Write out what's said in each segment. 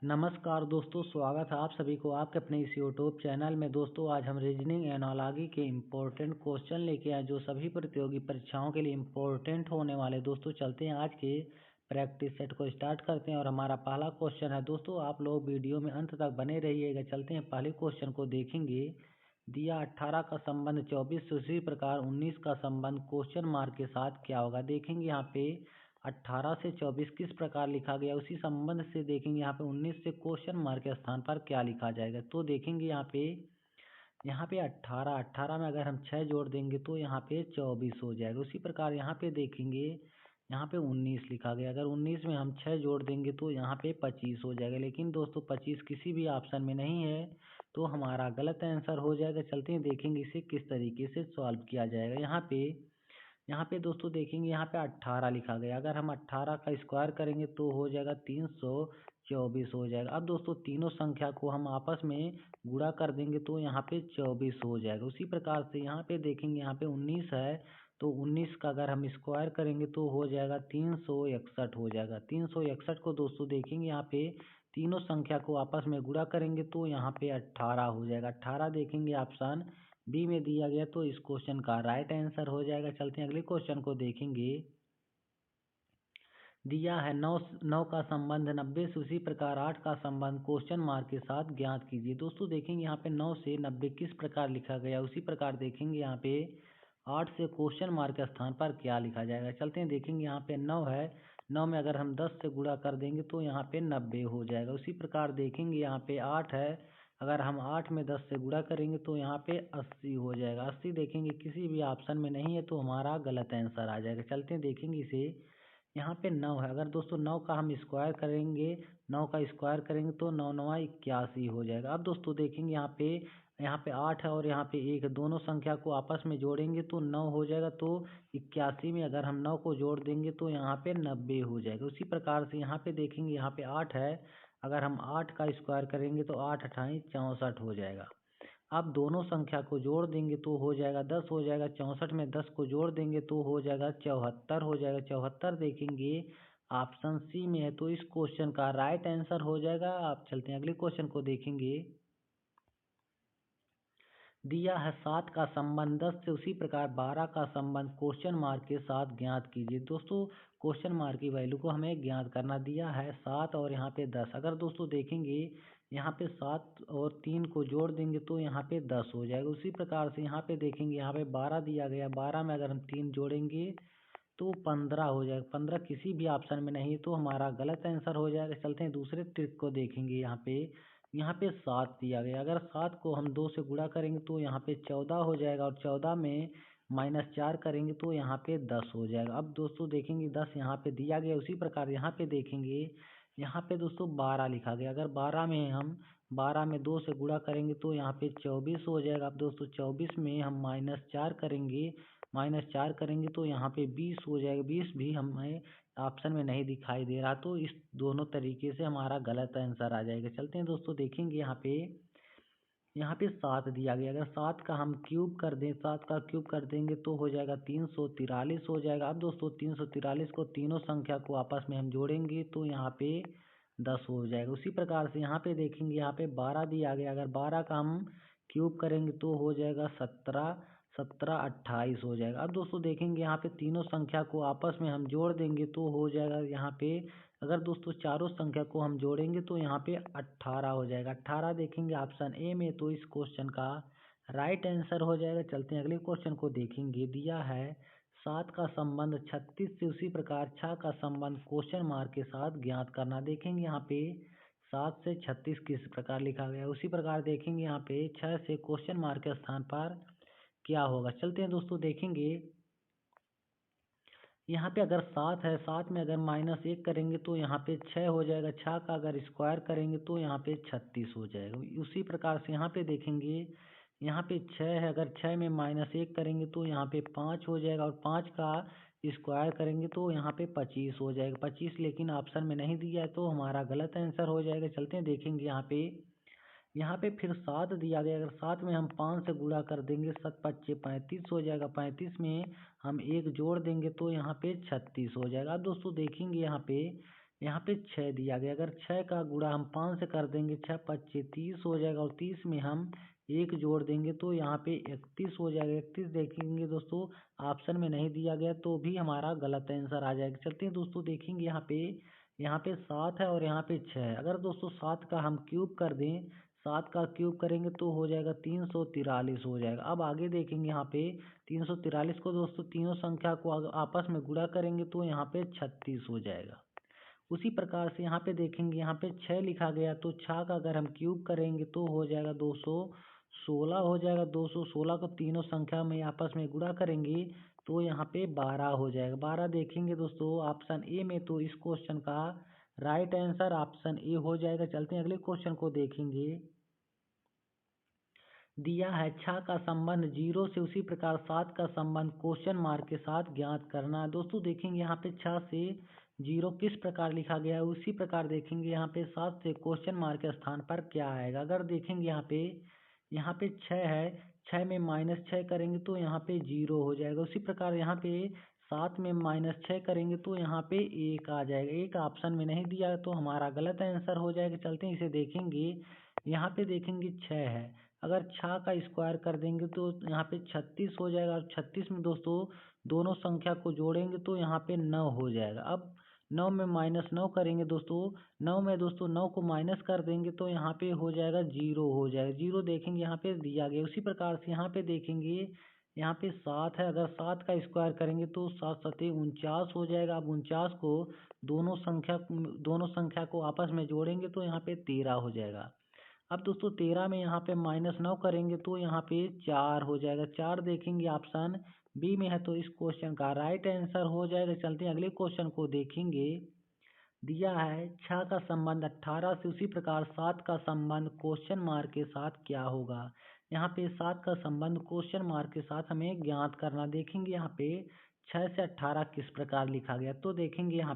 नमस्कार दोस्तों, स्वागत है आप सभी को आपके अपने इस यूट्यूब चैनल में। दोस्तों आज हम रीजनिंग एनालॉजी के इम्पोर्टेंट क्वेश्चन लेके आए जो सभी प्रतियोगी परीक्षाओं के लिए इम्पोर्टेंट होने वाले। दोस्तों चलते हैं आज के प्रैक्टिस सेट को स्टार्ट करते हैं और हमारा पहला क्वेश्चन है। दोस्तों आप लोग वीडियो में अंत तक बने रहिएगा। चलते हैं पहले क्वेश्चन को देखेंगे। दिया 18 का संबंध 24 से उसी प्रकार 19 का संबंध क्वेश्चन मार्क के साथ क्या होगा। देखेंगे यहाँ पे 18 से 24 किस प्रकार लिखा गया, उसी संबंध से देखेंगे यहाँ पे 19 से क्वेश्चन मार्क के स्थान पर क्या लिखा जाएगा। तो देखेंगे यहाँ पे 18 में अगर हम 6 जोड़ देंगे तो यहाँ पे 24 हो जाएगा। उसी प्रकार यहाँ पे देखेंगे यहाँ पे 19 लिखा गया, अगर 19 में हम 6 जोड़ देंगे तो यहाँ पे 25 हो जाएगा। लेकिन दोस्तों 25 किसी भी ऑप्शन में नहीं है तो हमारा गलत आंसर हो जाएगा। चलते हैं देखेंगे इसे किस तरीके से सॉल्व किया जाएगा। यहाँ पे दोस्तों देखेंगे यहाँ पे 18 लिखा गया, अगर हम 18 का स्क्वायर करेंगे तो हो जाएगा 324 हो जाएगा। अब दोस्तों तीनों संख्या को हम आपस में गुणा कर देंगे तो यहाँ पे 24 हो जाएगा। उसी प्रकार से यहाँ पे देखेंगे यहाँ पे 19 है तो 19 का अगर हम स्क्वायर करेंगे तो हो जाएगा 361 हो जाएगा। 361 को दोस्तों देखेंगे यहाँ पे तीनों संख्या को आपस में गुणा करेंगे तो यहाँ पे 18 हो जाएगा। 18 देखेंगे ऑप्शन बी में दिया गया तो इस क्वेश्चन का राइट आंसर हो जाएगा। चलते हैं अगले क्वेश्चन को देखेंगे। दिया है 9 का संबंध 90 से उसी प्रकार 8 का संबंध क्वेश्चन मार्क के साथ ज्ञात कीजिए। दोस्तों देखेंगे यहाँ पे 9 से 90 किस प्रकार लिखा गया, उसी प्रकार देखेंगे यहाँ पे 8 से क्वेश्चन मार्क के स्थान पर क्या लिखा जाएगा। चलते हैं देखेंगे यहाँ पे 9 है, 9 में अगर हम 10 से गुणा कर देंगे तो यहाँ पे 90 हो जाएगा। उसी प्रकार देखेंगे यहाँ पे 8 है, अगर हम 8 में 10 से गुणा करेंगे तो यहाँ पे 80 हो जाएगा। 80 देखेंगे किसी भी ऑप्शन में नहीं है तो हमारा गलत आंसर आ जाएगा। चलते हैं देखेंगे इसे। यहाँ पे 9 है, अगर दोस्तों 9 का हम स्क्वायर करेंगे, 9 का स्क्वायर करेंगे तो 9 9 81 हो जाएगा। अब दोस्तों देखेंगे यहाँ पे 8 है और यहाँ पे 1 दोनों संख्या को आपस में जोड़ेंगे तो 9 हो जाएगा। तो 81 में अगर हम 9 को जोड़ देंगे तो यहाँ पे 90 हो जाएगा। उसी प्रकार से यहाँ पे देखेंगे यहाँ पे 8 है, अगर हम 8 का स्क्वायर करेंगे तो 8 अठाई 64 हो जाएगा। अब दोनों संख्या को जोड़ देंगे तो हो जाएगा 10 हो जाएगा। 64 में 10 को जोड़ देंगे तो हो जाएगा 74 हो जाएगा। 74 देखेंगे ऑप्शन सी में है तो इस क्वेश्चन का राइट आंसर हो जाएगा। आप चलते हैं अगले क्वेश्चन को देखेंगे। दिया है 7 का संबंध 10 से उसी प्रकार 12 का संबंध क्वेश्चन मार्क के साथ ज्ञात कीजिए। दोस्तों क्वेश्चन मार्क की वैल्यू को हमें ज्ञात करना। दिया है 7 और यहाँ पे 10, अगर दोस्तों देखेंगे यहाँ पे 7 और 3 को जोड़ देंगे तो यहाँ पे 10 हो जाएगा। उसी प्रकार से यहाँ पे देखेंगे यहाँ पे 12 दिया गया, 12 में अगर हम 3 जोड़ेंगे तो 15 हो जाएगा। 15 किसी भी ऑप्शन में नहीं तो हमारा गलत आंसर हो जाएगा। चलते हैं दूसरे ट्रिक को देखेंगे। यहाँ पे 7 दिया गया, अगर 7 को हम 2 से गुणा करेंगे तो यहाँ पे 14 हो जाएगा और 14 में -4 करेंगे तो यहाँ पे 10 हो जाएगा। अब दोस्तों देखेंगे 10 यहाँ पे दिया गया, उसी प्रकार यहाँ पे देखेंगे यहाँ पे दोस्तों 12 लिखा गया, अगर 12 में 2 से गुणा करेंगे तो यहाँ पे 24 हो जाएगा। अब दोस्तों 24 में हम -4 करेंगे तो यहाँ पे 20 हो जाएगा। 20 भी हमें ऑप्शन में नहीं दिखाई दे रहा तो इस दोनों तरीके से हमारा गलत आंसर आ जाएगा। चलते हैं दोस्तों देखेंगे यहाँ पे 7 दिया गया, अगर 7 का हम क्यूब कर दें, 7 का क्यूब कर देंगे तो हो जाएगा 343 हो जाएगा। अब दोस्तों 343 को तीनों संख्या को आपस में हम जोड़ेंगे तो यहाँ पे 10 हो जाएगा। उसी प्रकार से यहाँ पे देखेंगे यहाँ पे 12 दिया गया, अगर 12 का हम क्यूब करेंगे तो हो जाएगा 28 हो जाएगा। अब दोस्तों देखेंगे यहाँ पे तीनों संख्या को आपस में हम जोड़ देंगे तो हो जाएगा यहाँ पे, अगर दोस्तों चारों संख्या को हम जोड़ेंगे तो यहाँ पे 18 हो जाएगा। 18 देखेंगे ऑप्शन ए में तो इस क्वेश्चन का राइट आंसर हो जाएगा। चलते हैं अगले क्वेश्चन को देखेंगे। दिया है 7 का संबंध 36 से उसी प्रकार 6 का संबंध क्वेश्चन मार्क के साथ ज्ञात करना। देखेंगे यहाँ पे 7 से 36 किस प्रकार लिखा गया, उसी प्रकार देखेंगे यहाँ पे 6 से क्वेश्चन मार्क के स्थान पर क्या होगा। चलते हैं दोस्तों देखेंगे यहाँ पे अगर 7 है, 7 में अगर -1 करेंगे तो यहाँ पे 6 हो जाएगा। 6 का अगर स्क्वायर करेंगे तो यहाँ पे 36 हो जाएगा। उसी प्रकार से यहाँ पे देखेंगे यहाँ पे 6 है, अगर 6 में -1 करेंगे तो यहाँ पे 5 हो जाएगा और 5 का स्क्वायर करेंगे तो यहाँ पे 25 हो जाएगा। 25 लेकिन ऑप्शन में नहीं दिया है तो हमारा गलत आंसर हो जाएगा। चलते हैं देखेंगे यहाँ पे फिर 7 दिया गया, अगर 7 में हम 5 से गुणा कर देंगे 7 पच्चे 35 हो जाएगा। 35 में हम 1 जोड़ देंगे तो यहाँ पे 36 हो जाएगा। अब दोस्तों देखेंगे यहाँ पे 6 दिया गया। अगर 6 का गुणा हम 5 से कर देंगे, 6 पच्चे 30 हो जाएगा, और 30 में हम 1 जोड़ देंगे तो यहाँ पे 31 हो जाएगा। 31 देखेंगे दोस्तों, ऑप्शन में नहीं दिया गया तो भी हमारा गलत आंसर आ जाएगा। चलते हैं दोस्तों, देखेंगे यहाँ पे 7 है और यहाँ पे 6 है। अगर दोस्तों 7 का हम क्यूब कर दें, 7 का क्यूब करेंगे तो हो जाएगा 343 हो जाएगा। अब आगे देखेंगे यहाँ पे 343 को दोस्तों तीनों संख्या को आपस में गुणा करेंगे तो यहाँ पे 36 हो जाएगा। उसी प्रकार से यहाँ पे देखेंगे, यहाँ पे 6 लिखा गया तो 6 का अगर हम क्यूब करेंगे तो हो जाएगा 216 हो जाएगा। 216 को तीनों संख्या में आपस में गुणा करेंगे तो यहाँ पे 12 हो जाएगा। 12 देखेंगे दोस्तों ऑप्शन ए में, तो इस क्वेश्चन का राइट आंसर ऑप्शन ए हो जाएगा। चलते हैं अगले क्वेश्चन को देखेंगे। दिया है 6 का संबंध 0 से, उसी प्रकार 7 का संबंध क्वेश्चन मार्क के साथ ज्ञात करना। दोस्तों देखेंगे यहाँ पे 6 से 0 किस प्रकार लिखा गया है, उसी प्रकार देखेंगे यहाँ पे 7 से क्वेश्चन मार्क के स्थान पर क्या आएगा। अगर देखेंगे यहाँ पे 6 है, 6 में -6 करेंगे तो यहाँ पे 0 हो जाएगा। उसी प्रकार यहाँ पे 7 में -6 करेंगे तो यहाँ पे 1 आ जाएगा। 1 ऑप्शन में नहीं दिया तो हमारा गलत आंसर हो जाएगा। चलते हैं इसे देखेंगे। यहाँ पे देखेंगे 6 है, अगर 6 का स्क्वायर कर देंगे तो यहाँ पे 36 हो जाएगा, और 36 में दोस्तों दोनों संख्या को जोड़ेंगे तो यहाँ पे 9 हो जाएगा। अब 9 में -9 करेंगे दोस्तों, 9 में दोस्तों 9 को माइनस कर देंगे तो यहाँ पे हो जाएगा 0 हो जाएगा। 0 देखेंगे यहाँ पे दिया गया। उसी प्रकार से यहाँ पे देखेंगे, यहाँ पे 7 है, अगर 7 का स्क्वायर करेंगे तो 7 सते 49 हो जाएगा। अब 49 को दोनों संख्या को आपस में जोड़ेंगे तो यहाँ पे 13 हो जाएगा। अब दोस्तों 13 में यहाँ पे -9 करेंगे तो यहाँ पे 4 हो जाएगा। 4 देखेंगे ऑप्शन बी में है तो इस क्वेश्चन का राइट आंसर हो जाएगा। चलते हैं अगले क्वेश्चन को देखेंगे। दिया है 6 का संबंध 18 से, उसी प्रकार 7 का संबंध क्वेश्चन मार्क के साथ क्या होगा। यहाँ पे 7 का संबंध क्वेश्चन मार्क के साथ हमें ज्ञात करना। देखेंगे यहाँ पे 6 से 18 किस प्रकार लिखा गया, तो देखेंगे यहाँ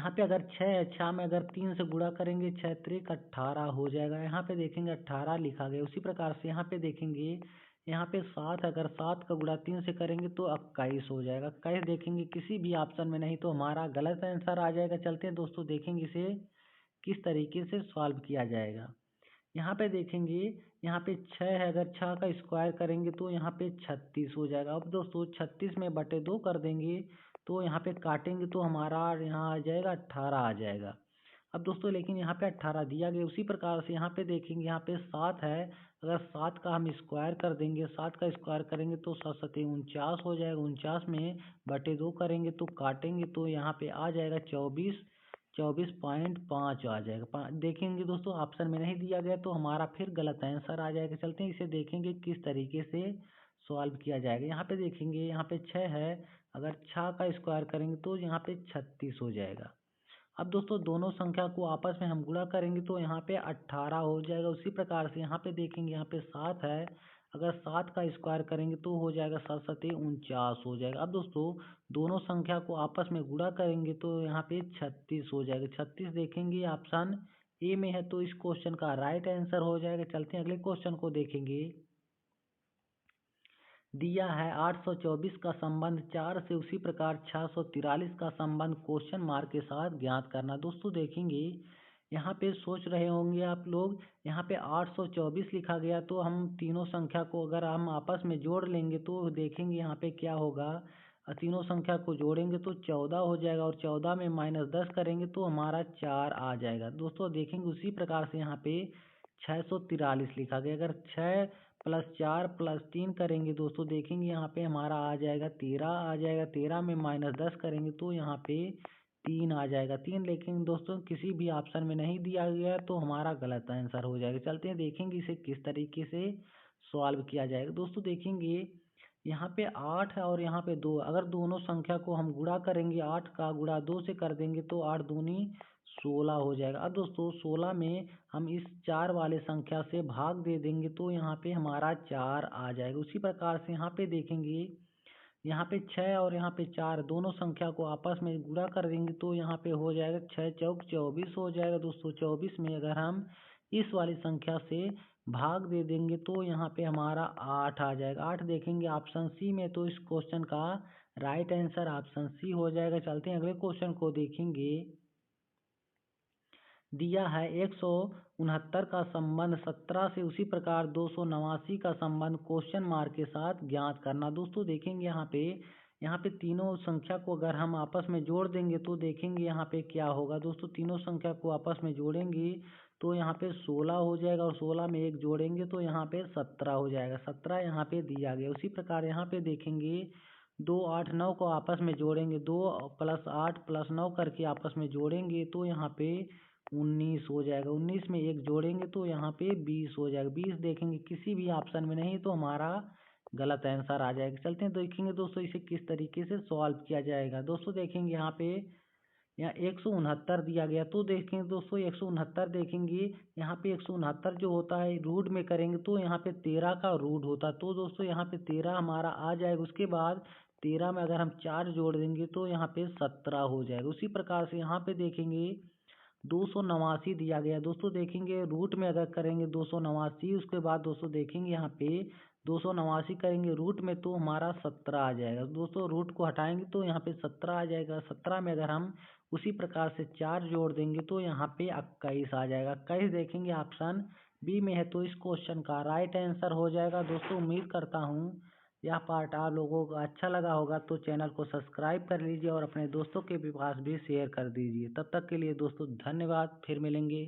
पे अगर 6 है, 6 में अगर 3 से गुणा करेंगे 6 त्रिक 18 हो जाएगा। यहाँ पे देखेंगे 18 लिखा गया। उसी प्रकार से यहाँ पे देखेंगे, यहाँ पे 7 अगर 7 का गुणा 3 से करेंगे तो 21 हो जाएगा। 21 देखेंगे किसी भी ऑप्शन में नहीं तो हमारा गलत आंसर आ जाएगा। चलते हैं दोस्तों देखेंगे इसे किस तरीके से सॉल्व किया जाएगा। यहाँ पे देखेंगे, यहाँ पे 6 है, अगर 6 का स्क्वायर करेंगे तो यहाँ पे 36 हो जाएगा। अब दोस्तों 36 में बटे 2 कर देंगे तो यहाँ पे काटेंगे तो हमारा यहाँ आ जाएगा 18 आ जाएगा। अब दोस्तों लेकिन यहाँ पे 18 दिया गया। उसी प्रकार से यहाँ पे देखेंगे, यहाँ पे 7 है, अगर 7 का हम स्क्वायर कर देंगे, 7 का स्क्वायर करेंगे तो 7 सते 49 हो जाएगा। 49 में बटे 2 करेंगे तो काटेंगे तो यहाँ पे आ जाएगा 24.5 आ जाएगा। देखेंगे दोस्तों ऑप्शन में नहीं दिया गया तो हमारा फिर गलत आंसर आ जाएगा। चलते हैं इसे देखेंगे किस तरीके से सॉल्व किया जाएगा। यहाँ पे देखेंगे, यहाँ पे 6 है, अगर 6 का स्क्वायर करेंगे तो यहाँ पे 36 हो जाएगा। अब दोस्तों दोनों संख्या को आपस में हम गुणा करेंगे तो यहाँ पे 18 हो जाएगा। उसी प्रकार से यहाँ पे देखेंगे, यहाँ पे 7 है, अगर 7 का स्क्वायर करेंगे तो हो जाएगा 7 सते 49 हो जाएगा। अब दोस्तों दोनों संख्या को आपस में गुणा करेंगे तो यहाँ पे 36 हो जाएगा। 36 देखेंगे ऑप्शन ए में है तो इस क्वेश्चन का राइट आंसर हो जाएगा। चलते हैं अगले क्वेश्चन को देखेंगे। दिया है 824 का संबंध 4 से, उसी प्रकार 643 का संबंध क्वेश्चन मार्क के साथ ज्ञात करना। दोस्तों देखेंगे, यहाँ पे सोच रहे होंगे आप लोग, यहाँ पे 824 लिखा गया तो हम तीनों संख्या को अगर हम आपस में जोड़ लेंगे तो देखेंगे यहाँ पे क्या होगा। तीनों संख्या को जोड़ेंगे तो 14 हो जाएगा, और 14 में -10 करेंगे तो हमारा 4 आ जाएगा। दोस्तों देखेंगे उसी प्रकार से यहाँ पे 643 लिखा गया, अगर 6 + 4 + 3 करेंगे दोस्तों देखेंगे यहाँ पे हमारा आ जाएगा 13 आ जाएगा। 13 में -10 करेंगे तो यहाँ पे 3 आ जाएगा। 3 लेकिन दोस्तों किसी भी ऑप्शन में नहीं दिया गया तो हमारा गलत आंसर हो जाएगा। चलते हैं देखेंगे इसे किस तरीके से सॉल्व किया जाएगा। दोस्तों देखेंगे, यहाँ पे 8 है और यहाँ पे 2, अगर दोनों संख्या को हम गुणा करेंगे, 8 का गुणा 2 से कर देंगे तो 8 दूनी 16 हो जाएगा। अब दोस्तों 16 में हम इस 4 वाले संख्या से भाग दे देंगे तो यहाँ पे हमारा 4 आ जाएगा। उसी प्रकार से यहाँ पे देखेंगे, यहाँ पे 6 और यहाँ पे 4 दोनों संख्या को आपस में गुणा कर देंगे तो यहाँ पे हो जाएगा 6 चौक 24 हो जाएगा। दोस्तों 24 में अगर हम इस वाली संख्या से भाग दे देंगे तो यहाँ पे हमारा 8 आ जाएगा। 8 देखेंगे ऑप्शन सी में तो इस क्वेश्चन का राइट आंसर ऑप्शन सी हो जाएगा। चलते हैं अगले क्वेश्चन को देखेंगे। दिया है 169 का संबंध 17 से, उसी प्रकार 289 का संबंध क्वेश्चन मार्क के साथ ज्ञात करना। दोस्तों देखेंगे यहाँ पे तीनों संख्या को अगर हम आपस में जोड़ देंगे तो देखेंगे यहाँ पे क्या होगा। दोस्तों तीनों संख्या को आपस में जोड़ेंगे तो यहाँ पे 16 हो जाएगा, और 16 में एक जोड़ेंगे तो यहाँ पे 17 हो जाएगा। 17 यहाँ पे दिया गया। उसी प्रकार यहाँ पे देखेंगे 2, 8, 9 को आपस में जोड़ेंगे, 2 + 8 + 9 करके आपस में जोड़ेंगे तो यहाँ पे 19 हो जाएगा। 19 में एक जोड़ेंगे तो यहाँ पे 20 हो जाएगा। 20 देखेंगे किसी भी ऑप्शन में नहीं तो हमारा गलत आंसर आ जाएगा। चलते हैं देखेंगे दोस्तों इसे किस तरीके से सॉल्व किया जाएगा। दोस्तों देखेंगे यहाँ 169 दिया गया, तो देखेंगे दोस्तों 169 देखेंगे, यहाँ पे 169 जो होता है रूट में करेंगे तो यहाँ पे 13 का रूट होता है, तो दोस्तों यहाँ पे 13 हमारा आ जाएगा। उसके बाद 13 में अगर हम 4 जोड़ देंगे तो यहाँ पे 17 हो जाएगा। उसी प्रकार से यहाँ पे देखेंगे 289 दिया गया। दोस्तों देखेंगे रूट में अगर करेंगे 289, उसके बाद दोस्तों देखेंगे यहाँ पे 289 करेंगे रूट में तो हमारा 17 आ जाएगा। दोस्तों रूट को हटाएंगे तो यहाँ पे 17 आ जाएगा। 17 में अगर हम उसी प्रकार से 4 जोड़ देंगे तो यहाँ पे 21 आ जाएगा। 21 देखेंगे ऑप्शन बी में है, तो इस क्वेश्चन का राइट आंसर हो जाएगा। दोस्तों उम्मीद करता हूँ यह पार्ट आप लोगों को अच्छा लगा होगा, तो चैनल को सब्सक्राइब कर लीजिए और अपने दोस्तों के भी पास भी शेयर कर दीजिए। तब तक के लिए दोस्तों धन्यवाद, फिर मिलेंगे।